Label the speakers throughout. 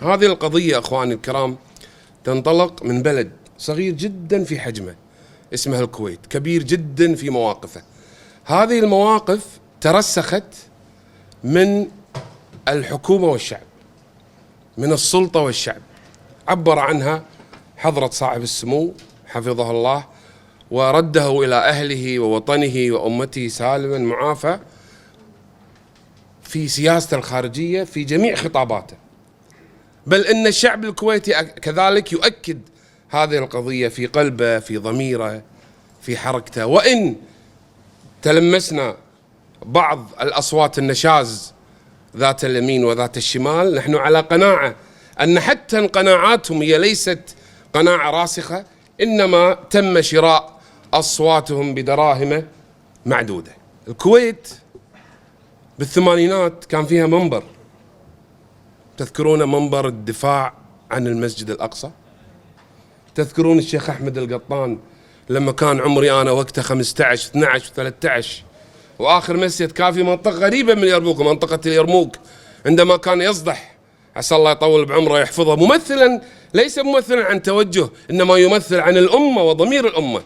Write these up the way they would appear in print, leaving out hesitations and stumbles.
Speaker 1: هذه القضية أخواني الكرام تنطلق من بلد صغير جدا في حجمه اسمه الكويت، كبير جدا في مواقفه. هذه المواقف ترسخت من الحكومة والشعب، من السلطة والشعب، عبر عنها حضرة صاحب السمو حفظه الله ورده إلى أهله ووطنه وأمته سالما معافى في سياسته الخارجية في جميع خطاباته. بل إن الشعب الكويتي كذلك يؤكد هذه القضية في قلبه، في ضميره، في حركته. وإن تلمسنا بعض الأصوات النشاز ذات اليمين وذات الشمال، نحن على قناعة أن حتى قناعاتهم هي ليست قناعة راسخة، إنما تم شراء أصواتهم بدراهم معدودة. الكويت بالثمانينات كان فيها منبر، تذكرون منبر الدفاع عن المسجد الأقصى؟ تذكرون الشيخ أحمد القطان لما كان عمري أنا وقتها 15 12 13 وآخر مسجد كان في منطقة غريبة من اليرموك، منطقة اليرموك، عندما كان يصدح عسى الله يطول بعمره ويحفظه ممثلا، ليس ممثلا عن توجه إنما يمثل عن الأمة وضمير الأمة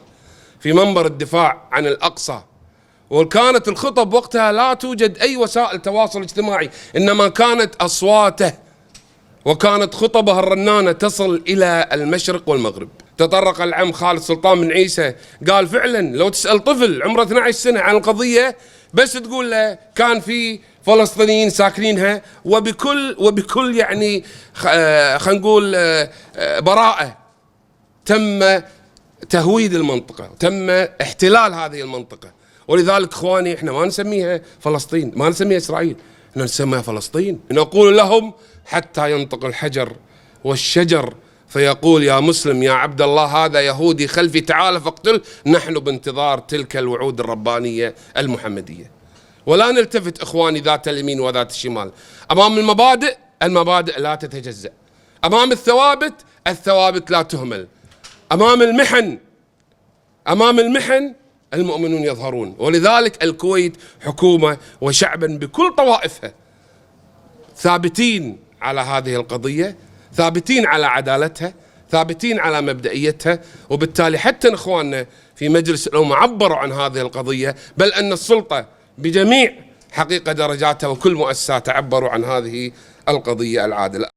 Speaker 1: في منبر الدفاع عن الأقصى. وكانت الخطب وقتها لا توجد أي وسائل تواصل اجتماعي، إنما كانت أصواته وكانت خطبه الرنانة تصل إلى المشرق والمغرب. تطرق العم خالد سلطان بن عيسى قال فعلا لو تسأل طفل عمره 12 سنة عن القضية بس تقول له كان في فلسطينيين ساكنينها، وبكل يعني خلينا نقول براءة تم تهويد المنطقة، تم احتلال هذه المنطقة. ولذلك اخواني احنا ما نسميها فلسطين، ما نسميها اسرائيل، احنا نسميها فلسطين. نقول لهم حتى ينطق الحجر والشجر فيقول يا مسلم يا عبد الله هذا يهودي خلفي تعال فاقتله، نحن بانتظار تلك الوعود الربانية المحمدية. ولا نلتفت اخواني ذات اليمين وذات الشمال. امام المبادئ، المبادئ لا تتجزأ. امام الثوابت، الثوابت لا تهمل. امام المحن المؤمنون يظهرون. ولذلك الكويت حكومة وشعبا بكل طوائفها ثابتين على هذه القضية، ثابتين على عدالتها، ثابتين على مبدئيتها. وبالتالي حتى اخواننا في مجلس الأمة عبروا عن هذه القضية، بل أن السلطة بجميع حقيقة درجاتها وكل مؤسساتها عبروا عن هذه القضية العادلة.